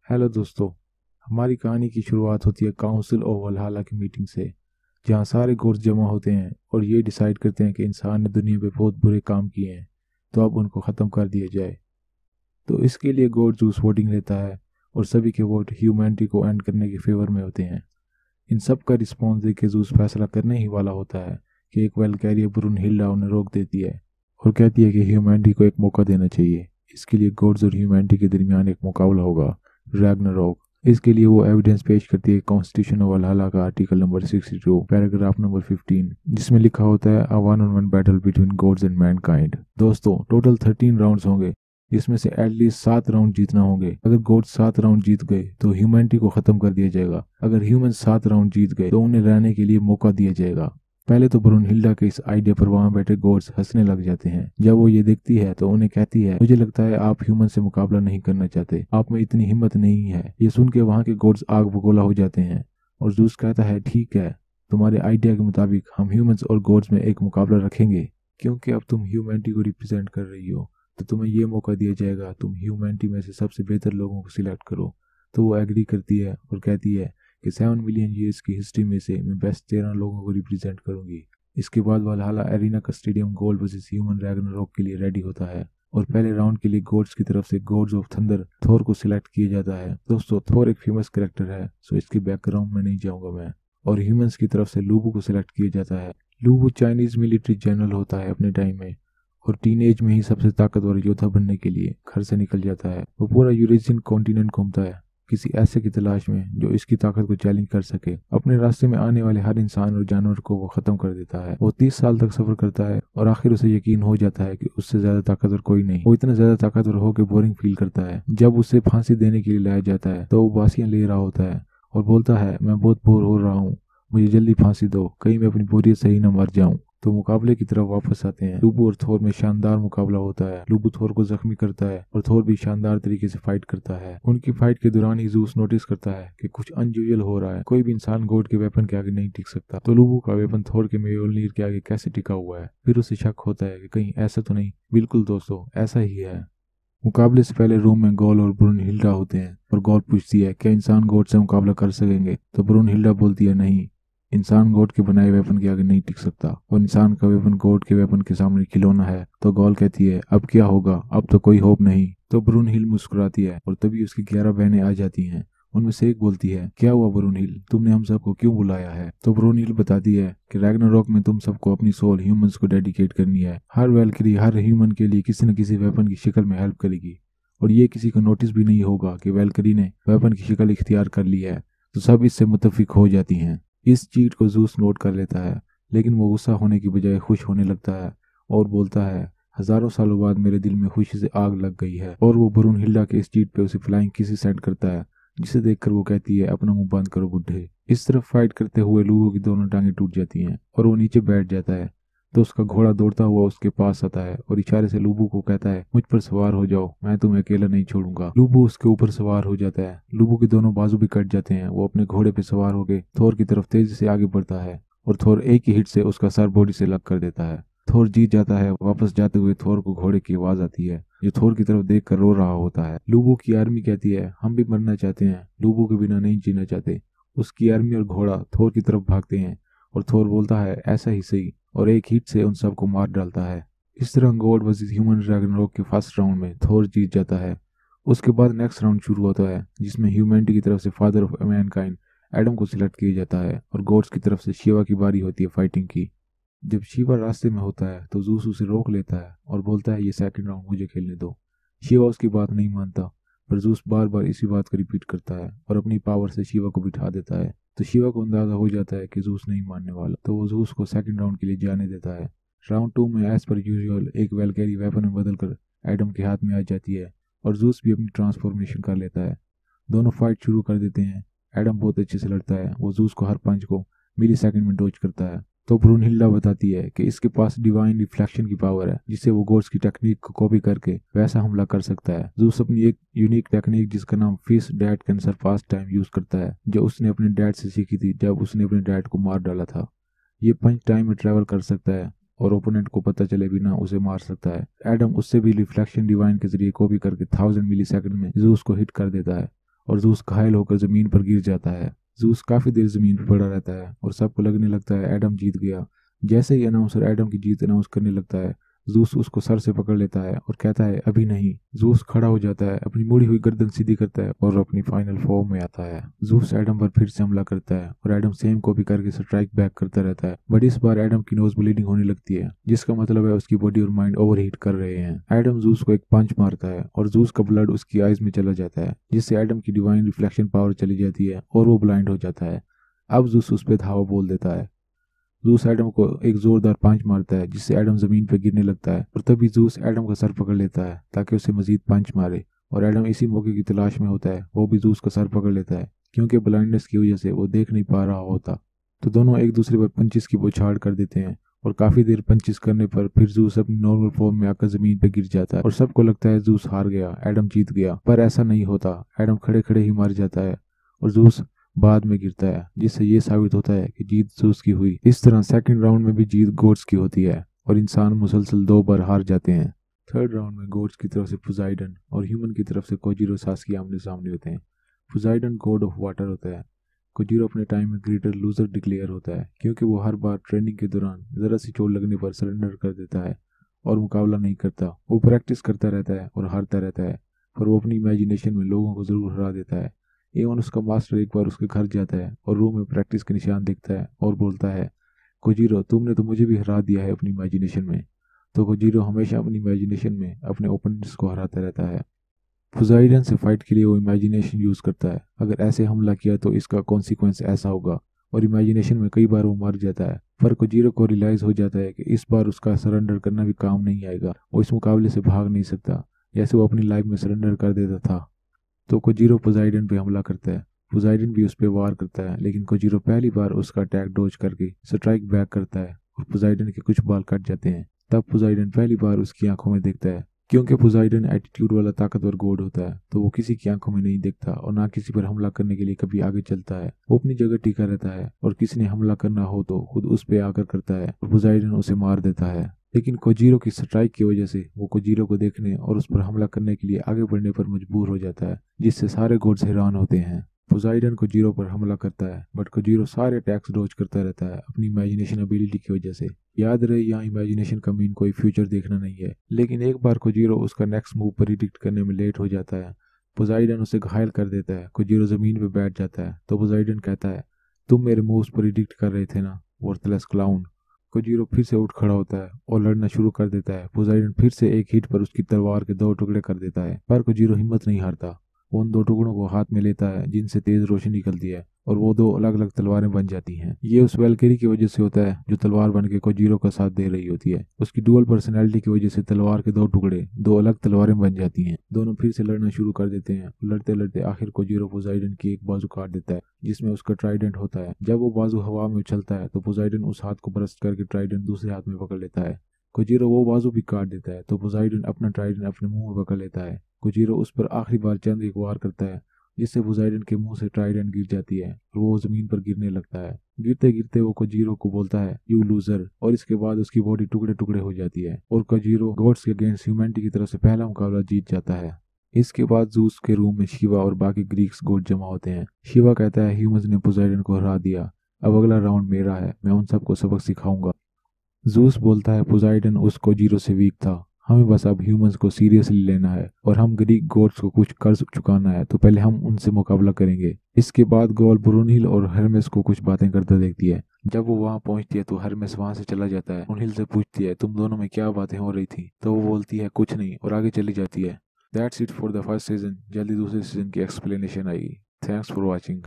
Hello दोस्तों। हमारी कहानी की शुरुआत होती है काउंसिल ऑफ वल्हला की मीटिंग से, जहाँ सारे गोड्स जमा होते हैं और ये डिसाइड करते हैं कि इंसान ने दुनिया पे बहुत बुरे काम किए हैं, तो अब उनको ख़त्म कर दिया जाए। तो इसके लिए गॉड जूस वोटिंग लेता है और सभी के वोट ह्यूमैनिटी को एंड करने के फेवर में होते हैं। इन सब का रिस्पॉन्स देख के जूस फैसला करने ही वाला होता है कि एक वेलकैरियर ब्रूनहिल्डा उन्हें रोक देती है और कहती है कि ह्यूमैनिटी को एक मौका देना चाहिए। इसके लिए गॉड्स और ह्यूमैनिटी के दरमियान एक मुकाबला होगा, रैग्नारोक। इसके लिए वो एविडेंस पेश करती है कॉन्स्टिट्यूशन ऑफ वल्हला का आर्टिकल नंबर 62 पैराग्राफ नंबर 15, जिसमें लिखा होता है a one on one battle between gods and Mankind. दोस्तों, टोटल 13 राउंड्स होंगे, जिसमें से एटलीस्ट 7 राउंड जीतना होंगे। अगर गॉड्स 7 राउंड जीत गए तो ह्यूमैनिटी को खत्म कर दिया जाएगा। अगर ह्यूमन 7 राउंड जीत गए तो उन्हें रहने के लिए मौका दिया जाएगा। पहले तो ब्रूनहिल्डा के इस आइडिया पर वहां बैठे गॉड्स हंसने लग जाते हैं। जब वो ये देखती है तो उन्हें कहती है, मुझे लगता है आप ह्यूमन से मुकाबला नहीं करना चाहते, आप में इतनी हिम्मत नहीं है। ये सुन के वहां के गॉड्स आग बगोला हो जाते हैं और जूस कहता है, ठीक है, तुम्हारे आइडिया के मुताबिक हम ह्यूमंस और गॉड्स में एक मुकाबला रखेंगे। क्योंकि अब तुम ह्यूमैनिटी को रिप्रेजेंट कर रही हो तो तुम्हें ये मौका दिया जाएगा, तुम ह्यूमैनिटी में से सबसे बेहतर लोगों को सिलेक्ट करो। तो वो एग्री करती है और कहती है कि 7 मिलियन ईयर्स की हिस्ट्री में से मैं बेस्ट 13 लोगों को रिप्रेजेंट करूंगी। इसके बाद वल्हला एरिना का stadium gold versus human Ragnarok के लिए रेडी होता है और पहले राउंड के लिए गॉड्स की तरफ से गॉड्स ऑफ थंडर थोर को सिलेक्ट किया जाता है। दोस्तों, थोर एक फेमस कैरेक्टर है, सो इसके बैकग्राउंड में नहीं जाऊंगा मैं। और ह्यूमंस की तरफ से लूबू को सिलेक्ट किया जाता है। लूबू चाइनीज मिलिट्री जनरल होता है अपने टाइम में और टीनेज में ही सबसे ताकतवर योद्धा बनने के लिए घर से निकल जाता है। वो पूरा यूरेशियन कॉन्टिनेंट घूमता है किसी ऐसे की तलाश में जो इसकी ताकत को चैलेंज कर सके। अपने रास्ते में आने वाले हर इंसान और जानवर को वो खत्म कर देता है। वो 30 साल तक सफर करता है और आखिर उसे यकीन हो जाता है कि उससे ज्यादा ताकतवर कोई नहीं। वो इतना ज्यादा ताकतवर हो के बोरिंग फील करता है। जब उसे फांसी देने के लिए लाया जाता है तो वो बासियां ले रहा होता है और बोलता है, मैं बहुत बोर हो रहा हूँ, मुझे जल्दी फांसी दो, कहीं मैं अपनी बोरियत से ही न मर जाऊं। तो मुकाबले की तरफ वापस आते हैं। लूबू और थोर में शानदार मुकाबला होता है। लूबू थोर को जख्मी करता है और थोर भी शानदार तरीके से फाइट करता है। उनकी फाइट के दौरान ही जूस नोटिस करता है कि कुछ अनयूजुअल हो रहा है। कोई भी इंसान गॉड के वेपन के आगे नहीं टिक सकता। तो लूबू का वेपन थोर के म्योल्निर के आगे कैसे टिका हुआ है। फिर उसे शक होता है कि कहीं ऐसा तो नहीं। बिल्कुल दोस्तों, ऐसा ही है। मुकाबले से पहले रूम में गॉल और ब्रूनहिल्डा होते हैं और गॉल पूछती है, क्या इंसान गॉड से मुकाबला कर सकेंगे। तो ब्रूनहिल्डा बोलती है, नहीं, इंसान गॉड के बनाए वेपन के आगे नहीं टिक सकता और इंसान का वेपन गॉड के वेपन के सामने खिलौना है। तो गॉल कहती है, अब क्या होगा, अब तो कोई होप नहीं। तो ब्रूनहिल मुस्कुराती है और तभी उसकी 11 बहनें आ जाती हैं। उनमें से एक बोलती है, क्या हुआ ब्रूनहिल, तुमने हम सबको क्यों बुलाया है। तो ब्रूनहिल बताती है कि रैग्नारोक में तुम सबको अपनी सोल ह्यूमंस को डेडिकेट करनी है। हर वैल्किरी हर ह्यूमन के लिए किसी न किसी वेपन की शक्ल में हेल्प करेगी और ये किसी को नोटिस भी नहीं होगा कि वैल्किरी ने वेपन की शक्ल इख्तियार कर ली है। तो सब इससे मुत्तफिक हो जाती हैं। इस चीट को जूस नोट कर लेता है, लेकिन वो गुस्सा होने की बजाय खुश होने लगता है और बोलता है, हजारों सालों बाद मेरे दिल में खुशी से आग लग गई है। और वो ब्रूनहिल्डा के इस चीट पे उसे फ्लाइंग किसी सेंड करता है, जिसे देखकर वो कहती है, अपना मुंह बंद करो बुड्ढे। इस तरफ फाइट करते हुए लूबू की दोनों टांगें टूट जाती हैं और वो नीचे बैठ जाता है। तो उसका घोड़ा दौड़ता हुआ उसके पास आता है और इशारे से लूबू को कहता है, मुझ पर सवार हो जाओ, मैं तुम्हें अकेला नहीं छोड़ूंगा। लूबू उसके ऊपर सवार हो जाता है। लूबू के दोनों बाजू भी कट जाते हैं। वो अपने घोड़े पे सवार होकर थोर की तरफ तेजी से आगे बढ़ता है और थोर एक ही हिट से उसका सर बॉडी से अलग कर देता है। थोर जीत जाता है। वापस जाते हुए थोर को घोड़े की आवाज आती है, जो थोर की तरफ देख कर रो रहा होता है। लूबू की आर्मी कहती है, हम भी मरना चाहते हैं, लूबू के बिना नहीं जीना चाहते। उसकी आर्मी और घोड़ा थोर की तरफ भागते हैं और थोर बोलता है, ऐसा ही सही, और एक हिट से उन सबको मार डालता है। इस तरह गॉड वर्सेस ह्यूमन रैग्नारोक के फर्स्ट राउंड में थोर जीत जाता है। उसके बाद नेक्स्ट राउंड शुरू होता है, जिसमें ह्यूमैनिटी की तरफ से फादर ऑफ मैनकाइंड एडम को सिलेक्ट किया जाता है और गॉड्स की तरफ से शिवा की बारी होती है फाइटिंग की। जब शिवा रास्ते में होता है तो जूस उसे रोक लेता है और बोलता है, ये सेकंड राउंड मुझे खेलने दो। शिवा उसकी बात नहीं मानता, पर जूस बार बार इसी बात को रिपीट करता है और अपनी पावर से शिवा को बिठा देता है। तो शिवा को अंदाजा हो जाता है कि जूस नहीं मानने वाला, तो वो जूस को सेकंड राउंड के लिए जाने देता है। राउंड 2 में एज पर यूजुअल एक वेलकैरी वेपन में बदलकर एडम के हाथ में आ जाती है और जूस भी अपनी ट्रांसफॉर्मेशन कर लेता है। दोनों फाइट शुरू कर देते हैं। एडम बहुत अच्छे से लड़ता है। वो जूस को हर पंच को मिली सेकंड में डोज करता है। तो ब्रूनहिल्डा बताती है कि इसके पास डिवाइन रिफ्लेक्शन की पावर है, जिससे वो गॉड्स की टेक्निक को कॉपी करके वैसा हमला कर सकता है। जूस अपनी एक यूनिक टेक्निक जिसका नाम fish dad can Sarpass time use करता है, जो उसने अपने डैड से सीखी थी जब उसने अपने डैड को मार डाला था। ये पंच टाइम में ट्रेवल कर सकता है और ओपोनेंट को पता चले बिना उसे मार सकता है। एडम उससे भी रिफ्लेक्शन डिवाइन के जरिए कॉपी करके 1000 मिली सेकंड में जूस को हिट कर देता है और जूस घायल होकर ज़मीन पर गिर जाता है। जूस काफ़ी देर ज़मीन पर पड़ा रहता है और सबको लगने लगता है एडम जीत गया। जैसे ही अनाउंसर एडम की जीत अनाउंस करने लगता है, जूस उसको सर से पकड़ लेता है और कहता है अभी नहीं। जूस खड़ा हो जाता है, अपनी मुड़ी हुई गर्दन सीधी करता है और अपनी फाइनल फॉर्म में आता है। जूस एडम पर फिर से हमला करता है और एडम सेम कॉपी करके स्ट्राइक बैक करता रहता है, बट इस बार एडम की नोज ब्लीडिंग होने लगती है, जिसका मतलब है उसकी बॉडी और माइंड ओवरहीट कर रहे हैं। एडम जूस को एक पंच मारता है और जूस का ब्लड उसकी आइज में चला जाता है, जिससे एडम की डिवाइन रिफ्लेक्शन पावर चली जाती है और वो ब्लाइंड हो जाता है। अब जूस उस पर धावा बोल देता है। जूस एडम को एक जोरदार पंच मारता है, जिससे एडम जमीन पर गिरने लगता है और तभी जूस एडम का सर पकड़ लेता है ताकि उसे मजीद पंच मारे, और एडम इसी मौके की तलाश में होता है। वो भी जूस का सर पकड़ लेता है क्योंकि ब्लाइंडनेस की वजह से वो देख नहीं पा रहा होता। तो दोनों एक दूसरे पर पंचिस की बौछार कर देते हैं और काफी देर पंचिस करने पर फिर जूस अपनी नॉर्मल फॉर्म में आकर जमीन पर गिर जाता है और सबको लगता है जूस हार गया, एडम जीत गया। पर ऐसा नहीं होता, एडम खड़े खड़े ही मर जाता है और जूस बाद में गिरता है, जिससे ये साबित होता है कि जीत जूस की हुई। इस तरह सेकंड राउंड में भी जीत गोड्स की होती है और इंसान मुसलसल 2 बार हार जाते हैं। थर्ड राउंड में गोड्स की तरफ से पोसाइडन और ह्यूमन की तरफ से कोजिरो सास्की आमने सामने होते हैं। पोसाइडन गॉड ऑफ वाटर होता है। कोजिरो अपने टाइम में ग्रेटर लूजर डिक्लेयर होता है क्योंकि वो हर बार ट्रेनिंग के दौरान जरा सी चोट लगने पर सरेंडर कर देता है और मुकाबला नहीं करता। वो प्रैक्टिस करता रहता है और हारता रहता है, पर वो अपनी इमेजिनेशन में लोगों को जरूर हरा देता है। एवन उसका मास्टर एक बार उसके घर जाता है और रूम में प्रैक्टिस के निशान देखता है और बोलता है, कोजिरो तुमने तो मुझे भी हरा दिया है अपनी इमेजिनेशन में। तो कोजिरो हमेशा अपनी इमेजिनेशन में अपने ओपोनेंट्स को हराता रहता है। पोसाइडन से फाइट के लिए वो इमेजिनेशन यूज करता है, अगर ऐसे हमला किया तो इसका कॉन्सिक्वेंस ऐसा होगा, और इमेजिनेशन में कई बार वो मर जाता है। पर कोजिरो को रियलाइज हो जाता है कि इस बार उसका सरेंडर करना भी काम नहीं आएगा, वो इस मुकाबले से भाग नहीं सकता जैसे वो अपनी लाइफ में सरेंडर कर देता था। तो कोजिरो पोसाइडन पे हमला करता है। पोसाइडन भी उस पर वार करता है, लेकिन कोजिरो पहली बार उसका अटैक डोज करके स्ट्राइक बैक करता है और पोसाइडन के कुछ बाल कट जाते हैं। तब पोसाइडन पहली बार उसकी आंखों में देखता है, क्योंकि पोसाइडन एटीट्यूड वाला ताकतवर गॉड होता है, तो वो किसी की आंखों में नहीं देखता और ना किसी पर हमला करने के लिए कभी आगे चलता है। वो अपनी जगह टिका रहता है और किसी ने हमला करना हो तो खुद उस पर आकर करता है और पोसाइडन उसे मार देता है। लेकिन कोजिरो की स्ट्राइक की वजह से वो कोजिरो को देखने और उस पर हमला करने के लिए आगे बढ़ने पर मजबूर हो जाता है, जिससे सारे गॉड्स हैरान होते हैं। पोसाइडन कोजिरो पर हमला करता है, बट कोजिरो सारे अटैक्स डॉज करता रहता है अपनी इमेजिनेशन एबिलिटी की वजह से। याद रहे, यहाँ इमेजिनेशन का मीन कोई फ्यूचर देखना नहीं है। लेकिन एक बार कोजिरो उसका नेक्स्ट मूव प्रिडिक्ट करने में लेट हो जाता है। पोसाइडन उसे घायल कर देता है। कोजिरो जमीन पर बैठ जाता है तो पोसाइडन कहता है, तुम मेरे मूव्स प्रिडिक्ट कर रहे थे ना, वर्थलेस क्लाउन। कोजिरो फिर से उठ खड़ा होता है और लड़ना शुरू कर देता है। पोसाइडन फिर से एक हिट पर उसकी तलवार के 2 टुकड़े कर देता है, पर कोजिरो हिम्मत नहीं हारता। वो उन 2 टुकड़ों को हाथ में लेता है जिनसे तेज रोशनी निकलती है और वो 2 अलग अलग तलवारें बन जाती हैं। ये उस वेलकेरी की वजह से होता है जो तलवार बन के कोजिरो का साथ दे रही होती है। उसकी डुअल पर्सनैलिटी की वजह से तलवार के 2 टुकड़े 2 अलग तलवारें बन जाती हैं। दोनों फिर से लड़ना शुरू कर देते हैं। लड़ते लड़ते आखिर कोजिरो पोसाइडन की एक बाजू काट देता है, जिसमें उसका ट्राइडेंट होता है। जब वो बाजू हवा में उछलता है तो पोसाइडन उस हाथ को ब्रस्ट करके ट्राइडेंट दूसरे हाथ में पकड़ लेता है। कोजिरो वो बाजू भी काट देता है तो पोसाइडन अपना ट्राइडेंट अपने मुंह में पकड़ लेता है। कोजिरो उस पर आखिरी बार चंद एक वार करता है, जिससे पोसाइडन के मुंह से ट्राइडेंट गिर जाती है और वो जमीन पर गिरने लगता है। गिरते गिरते वो कोजिरो को बोलता है, यू लूजर, और इसके बाद उसकी बॉडी टुकड़े टुकड़े हो जाती है और कोजिरो गॉड्स के अगेंस्ट ह्यूमैनिटी की तरफ से पहला मुकाबला जीत जाता है। इसके बाद जूस के रूम में शिवा और बाकी ग्रीक्स गॉड जमा होते हैं। शिवा कहता है, ह्यूमंस ने पोसाइडन को हरा दिया, अब अगला राउंड मेरा है, मैं उन सबको सबक सिखाऊंगा। जूस बोलता है, पोसाइडन उस कोजिरो से वीक था, हमें बस अब ह्यूमंस को सीरियसली लेना है और हम ग्रीक गॉड्स को कुछ कर्ज चुकाना है, तो पहले हम उनसे मुकाबला करेंगे। इसके बाद गॉल ब्रूनहिल और हर्मेस को कुछ बातें करता देखती है। जब वो वहां पहुंचती है तो हर्मेस वहां से चला जाता है। ब्रूनहिल से पूछती है, तुम दोनों में क्या बातें हो रही थी? तो वो बोलती है, कुछ नहीं, और आगे चली जाती है। That's it for the first season. जल्दी दूसरे सीजन की एक्सप्लेनेशन आएगी। Thanks for watching.